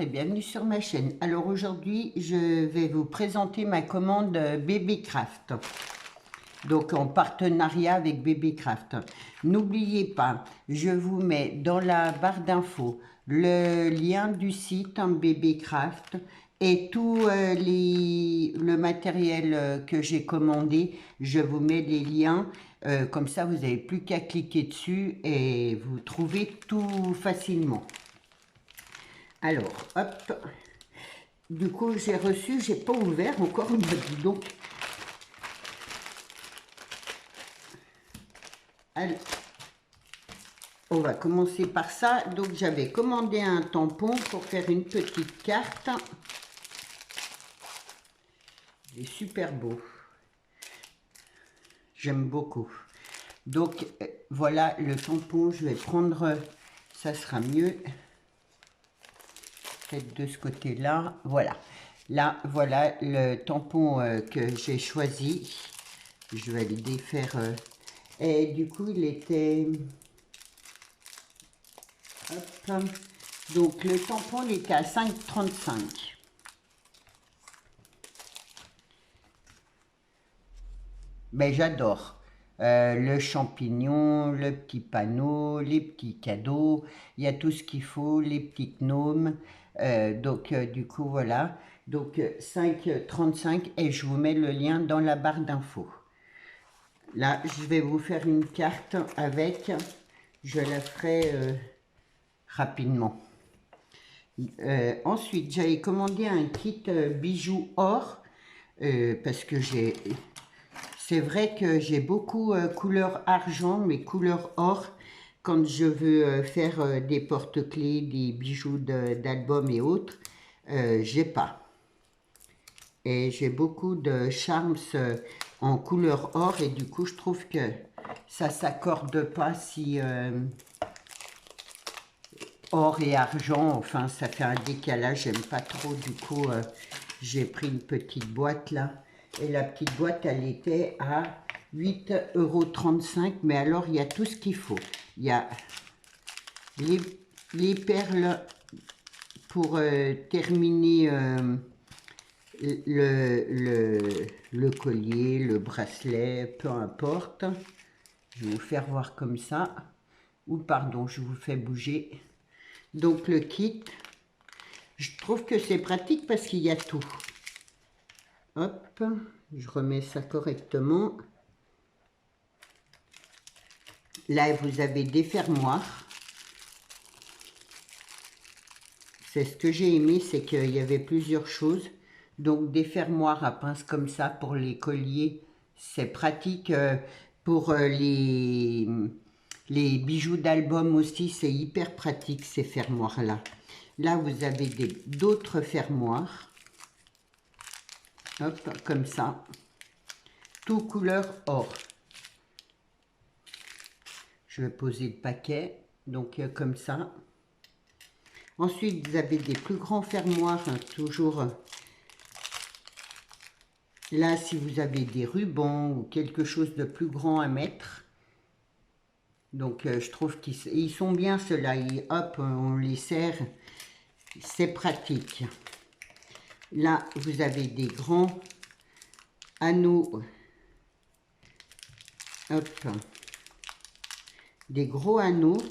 bienvenue sur ma chaîne. Alors aujourd'hui, je vais vous présenter ma commande Babycraft. Donc en partenariat avec Babycraft. N'oubliez pas, je vous mets dans la barre d'infos le lien du site Babycraft et tout le matériel que j'ai commandé. Je vous mets les liens, comme ça vous n'avez plus qu'à cliquer dessus et vous trouvez tout facilement. Alors, hop, du coup j'ai reçu, j'ai pas ouvert encore, donc. Allez, on va commencer par ça. Donc j'avais commandé un tampon pour faire une petite carte. Il est super beau. J'aime beaucoup. Donc voilà le tampon, je vais prendre, ça sera mieux. Peut-être de ce côté-là, voilà. Là, voilà le tampon que j'ai choisi. Je vais le défaire. Et du coup, il était... Hop. Donc, le tampon, il était à 5,35. Mais j'adore. Le champignon, le petit panneau, les petits cadeaux. Il y a tout ce qu'il faut, les petits gnomes. Du coup, voilà. Donc, 5,35 et je vous mets le lien dans la barre d'infos. Là, je vais vous faire une carte avec. Je la ferai rapidement. Ensuite, j'avais commandé un kit bijoux or parce que c'est vrai que j'ai beaucoup couleur argent, mais couleur or quand je veux faire des porte-clés, des bijoux d'album et autres, j'ai pas. Et j'ai beaucoup de charms en couleur or et du coup je trouve que ça s'accorde pas si or et argent, enfin ça fait un décalage, j'aime pas trop, du coup j'ai pris une petite boîte là et la petite boîte elle était à 8,35 €, mais alors il y a tout ce qu'il faut. Il y a les perles pour terminer le collier, le bracelet, peu importe. Je vais vous faire voir comme ça. Ou pardon, je vous fais bouger. Donc le kit, je trouve que c'est pratique parce qu'il y a tout. Hop, je remets ça correctement. Là, vous avez des fermoirs. C'est ce que j'ai aimé, c'est qu'il y avait plusieurs choses. Donc des fermoirs à pince comme ça pour les colliers, c'est pratique. Pour les bijoux d'album aussi, c'est hyper pratique ces fermoirs-là. Là, vous avez d'autres fermoirs. Hop, comme ça. Tout couleur or. Je vais poser le paquet, donc comme ça. Ensuite, vous avez des plus grands fermoirs, hein, toujours. Là, si vous avez des rubans ou quelque chose de plus grand à mettre. Donc, je trouve qu'ils sont bien ceux-là. Hop, on les serre. C'est pratique. Là, vous avez des grands anneaux. Hop. Des gros anneaux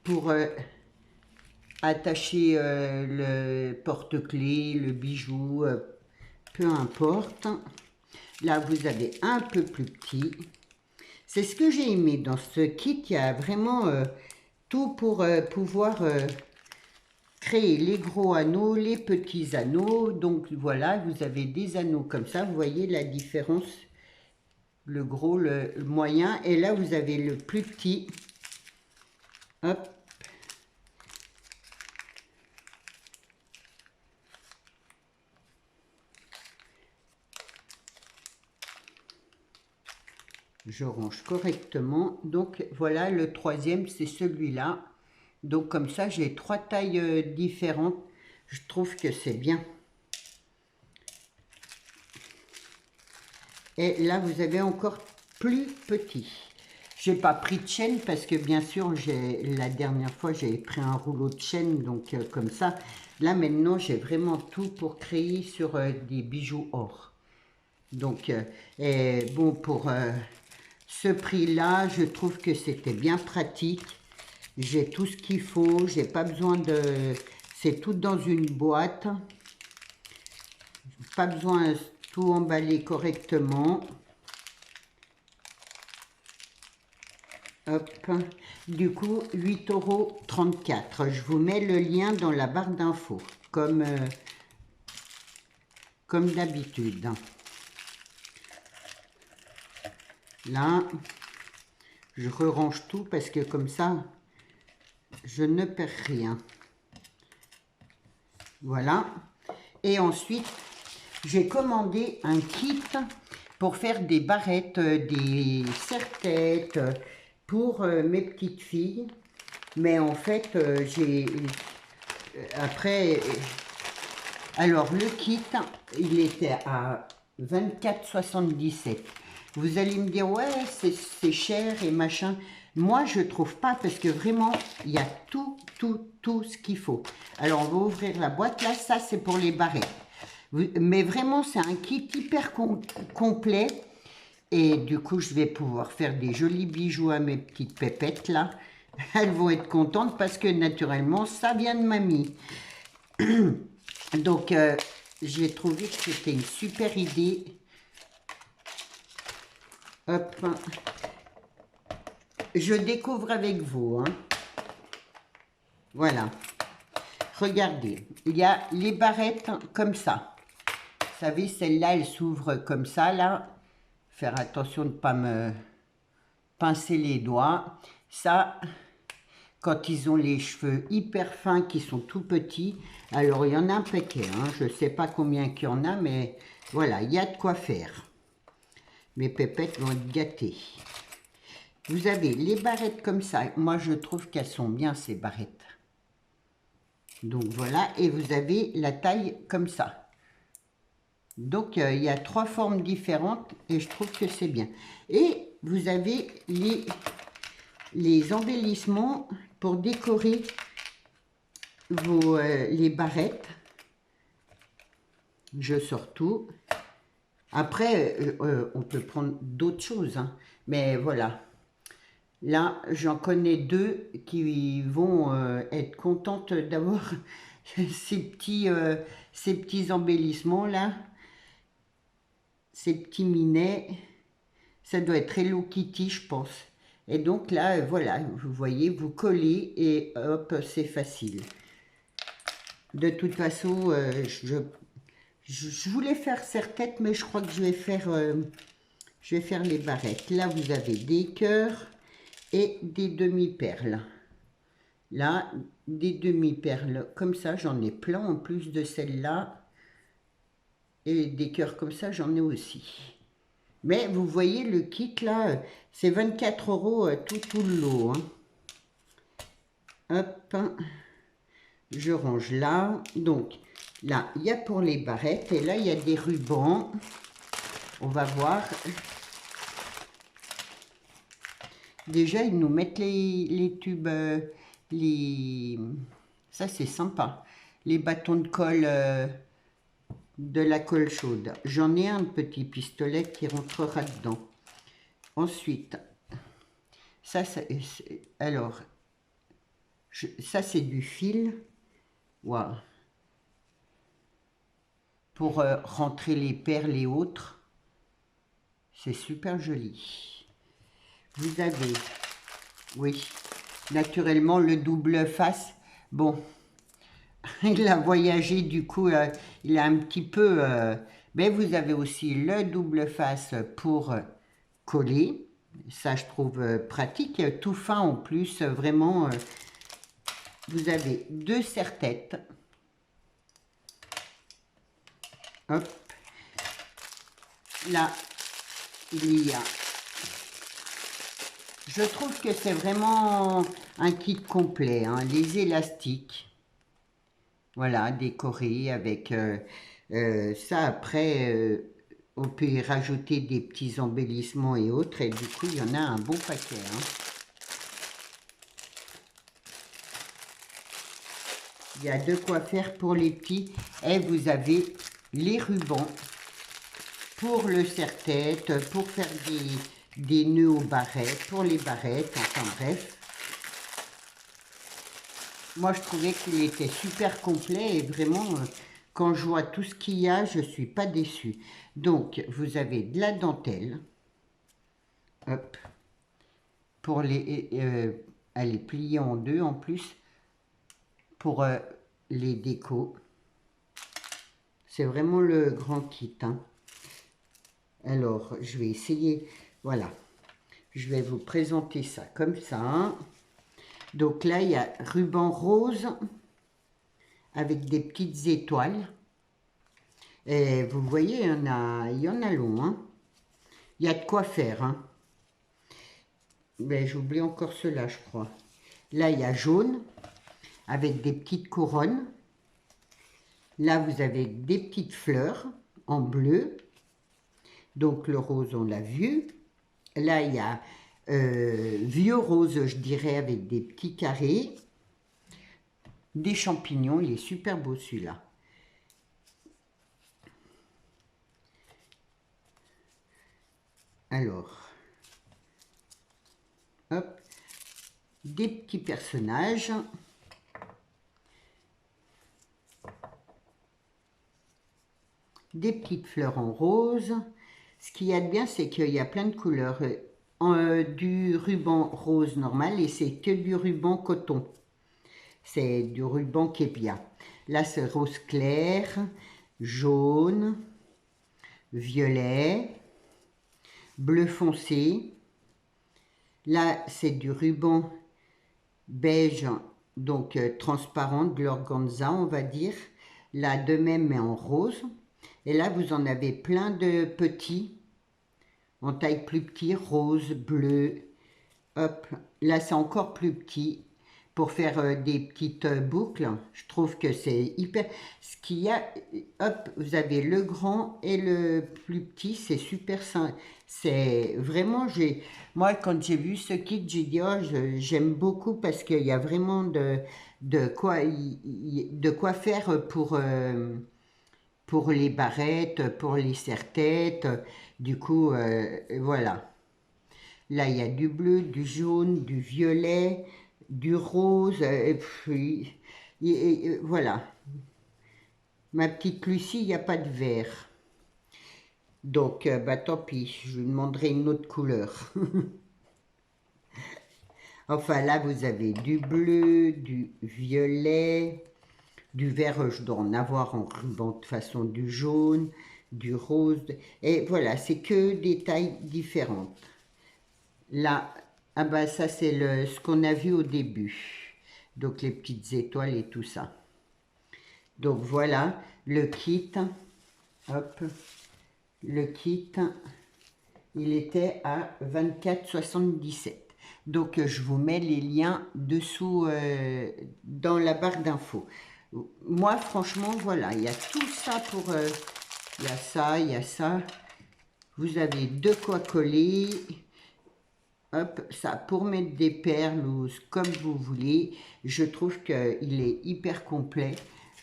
pour attacher le porte-clés, le bijou, peu importe. Là, vous avez un peu plus petit. C'est ce que j'ai aimé dans ce kit. Il y a vraiment tout pour pouvoir créer les gros anneaux, les petits anneaux. Donc voilà, vous avez des anneaux comme ça. Vous voyez la différence, le gros, le moyen. Et là, vous avez le plus petit. Hop. Je range correctement. Donc voilà, le troisième, c'est celui-là. Donc comme ça, j'ai trois tailles différentes. Je trouve que c'est bien. Et là, vous avez encore plus petit. J'ai pas pris de chaîne parce que bien sûr, la dernière fois, j'ai pris un rouleau de chaîne, donc comme ça. Là, maintenant, j'ai vraiment tout pour créer sur des bijoux or. Donc, bon, pour ce prix-là, je trouve que c'était bien pratique. J'ai tout ce qu'il faut, j'ai pas besoin de... C'est tout dans une boîte. Pas besoin de tout emballer correctement. Hop. Du coup, 8,34 €. Je vous mets le lien dans la barre d'infos, comme d'habitude. Là, je re-range tout parce que comme ça, je ne perds rien. Voilà. Et ensuite, j'ai commandé un kit pour faire des barrettes, des serre-têtes pour mes petites filles. Mais en fait, après... Alors, le kit, il était à 24,77 €. Vous allez me dire, ouais, c'est cher et machin. Moi, je trouve pas parce que vraiment, il y a tout ce qu'il faut. Alors, on va ouvrir la boîte. Là, ça, c'est pour les barrettes. Mais vraiment, c'est un kit hyper complet. Et du coup, je vais pouvoir faire des jolis bijoux à mes petites pépettes, là. Elles vont être contentes parce que, naturellement, ça vient de mamie. Donc, j'ai trouvé que c'était une super idée. Hop. Je découvre avec vous. Hein. Voilà. Regardez, il y a les barrettes comme ça. Vous savez, celle-là, elle s'ouvre comme ça, là. Faire attention de ne pas me pincer les doigts. Ça, quand ils ont les cheveux hyper fins, qui sont tout petits, alors il y en a un paquet. Hein. Je ne sais pas combien qu'il y en a, mais voilà, il y a de quoi faire. Mes pépettes vont être gâtées. Vous avez les barrettes comme ça. Moi, je trouve qu'elles sont bien, ces barrettes. Donc, voilà. Et vous avez la taille comme ça. Donc, il y a 3 formes différentes et je trouve que c'est bien. Et vous avez les embellissements pour décorer les barrettes. Je sors tout. Après, on peut prendre d'autres choses. Hein. Mais voilà. Là, j'en connais 2 qui vont être contentes d'avoir ces petits embellissements là. Ces petits minets. Ça doit être Hello Kitty, je pense. Et donc là, voilà, vous voyez, vous collez et hop, c'est facile. De toute façon, je voulais faire serre-tête, mais je crois que je vais faire les barrettes. Là, vous avez des cœurs et des demi-perles. Là, des demi-perles comme ça, j'en ai plein en plus de celle-là. Et des cœurs comme ça, j'en ai aussi. Mais vous voyez, le kit, là, c'est 24 € tout le lot. Hein. Hop, je range là. Donc, là, il y a pour les barrettes. Et là, il y a des rubans. On va voir. Déjà, ils nous mettent les tubes, ça c'est sympa, les bâtons de colle, de la colle chaude. J'en ai un petit pistolet qui rentrera dedans. Ensuite, ça alors, ça c'est du fil, waouh, pour rentrer les perles et autres. C'est super joli. Vous avez, oui, naturellement le double face. Bon, il a voyagé, du coup, il a un petit peu... mais vous avez aussi le double face pour coller. Ça, je trouve pratique. Tout fin en plus, vraiment. Vous avez 2 serre-têtes. Hop. Là, il y a... Je trouve que c'est vraiment un kit complet. Hein. Les élastiques. Voilà, décorés avec ça. Après, on peut y rajouter des petits embellissements et autres. Et du coup, il y en a un bon paquet. Hein. Il y a de quoi faire pour les petits. Et vous avez les rubans pour le serre-tête, pour faire des nœuds aux barrettes, pour les barrettes, enfin bref. Moi, je trouvais qu'il était super complet et vraiment, quand je vois tout ce qu'il y a, je ne suis pas déçue. Donc, vous avez de la dentelle. Hop. Pour elle est pliée en deux en plus. Pour les décos. C'est vraiment le grand kit. Hein. Alors, je vais essayer. Voilà. Je vais vous présenter ça comme ça. Donc là, il y a ruban rose avec des petites étoiles. Et vous voyez, il y en a long. Hein. Il y a de quoi faire. Hein. Mais j'oublie encore cela, je crois. Là, il y a jaune avec des petites couronnes. Là, vous avez des petites fleurs en bleu. Donc, le rose, on l'a vu. Là, il y a vieux rose, je dirais, avec des petits carrés. Des champignons. Il est super beau, celui-là. Alors, hop. Des petits personnages. Des petites fleurs en rose. Ce qu'il y a de bien, c'est qu'il y a plein de couleurs. Du ruban rose normal et c'est que du ruban coton. C'est du ruban Képia. Là, c'est rose clair, jaune, violet, bleu foncé. Là, c'est du ruban beige, donc transparent, de l'organza, on va dire. Là, de même, mais en rose. Et là, vous en avez plein de petits, en taille plus petit, rose, bleu. Hop, là, c'est encore plus petit pour faire des petites boucles. Je trouve que c'est hyper... Ce qu'il y a, hop, vous avez le grand et le plus petit, c'est super simple. C'est vraiment, moi, quand j'ai vu ce kit, j'ai dit, oh, j'aime beaucoup parce qu'il y a vraiment de quoi faire pour les barrettes, pour les serre-têtes. Du coup, voilà. Là, il y a du bleu, du jaune, du violet, du rose, et puis, voilà. Ma petite Lucie, il n'y a pas de vert. Donc, bah, tant pis, je lui demanderai une autre couleur. Enfin, là, vous avez du bleu, du violet, du vert, je dois en avoir en ruban de façon, du jaune, du rose. Et voilà, c'est que des tailles différentes. Là, ah bah ça c'est ce qu'on a vu au début. Donc les petites étoiles et tout ça. Donc voilà, le kit. Hop. Le kit, il était à 24,77. Donc je vous mets les liens dessous dans la barre d'infos. Moi franchement, voilà, il y a tout ça pour... il y a ça, il y a ça. Vous avez de quoi coller. Hop, ça, pour mettre des perles ou comme vous voulez, je trouve qu'il est hyper complet.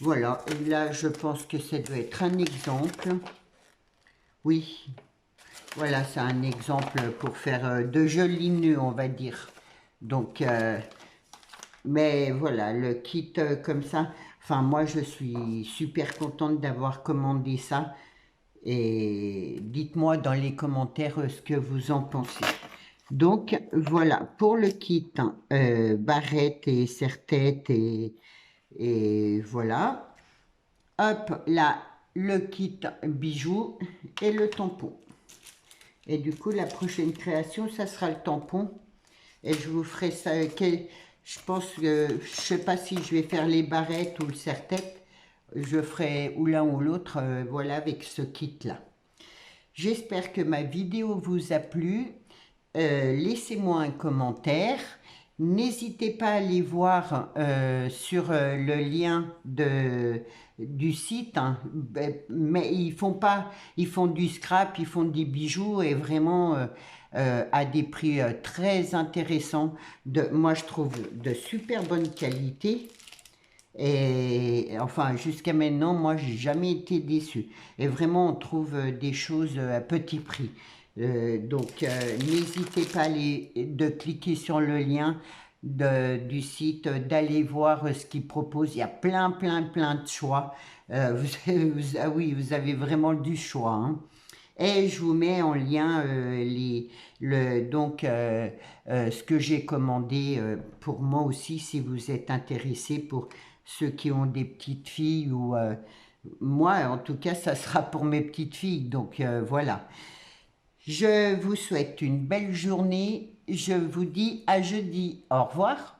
Voilà, et là, je pense que ça doit être un exemple. Oui, voilà, c'est un exemple pour faire de jolis nœuds, on va dire. Donc, mais voilà, le kit comme ça, enfin, moi, je suis super contente d'avoir commandé ça. Et dites-moi dans les commentaires ce que vous en pensez. Donc, voilà, pour le kit, barrette et serre-tête et voilà. Hop, là, le kit bijoux et le tampon. Et du coup, la prochaine création, ça sera le tampon. Et je vous ferai ça, je pense que, je sais pas si je vais faire les barrettes ou le serre-tête. Je ferai ou l'un ou l'autre, voilà, avec ce kit-là. J'espère que ma vidéo vous a plu. Laissez-moi un commentaire N'hésitez pas à aller voir sur le lien du site, hein. Mais ils font du scrap, ils font des bijoux et vraiment à des prix très intéressants, moi je trouve de super bonne qualité. Et enfin, jusqu'à maintenant, moi, j'ai jamais été déçue. Et vraiment, on trouve des choses à petit prix. N'hésitez pas de cliquer sur le lien du site, d'aller voir ce qu'ils proposent. Il y a plein, plein, plein de choix. Ah oui, vous avez vraiment du choix, hein. Et je vous mets en lien ce que j'ai commandé pour moi aussi, si vous êtes intéressé, pour ceux qui ont des petites filles ou moi, en tout cas, ça sera pour mes petites filles. Donc voilà. Je vous souhaite une belle journée. Je vous dis à jeudi. Au revoir.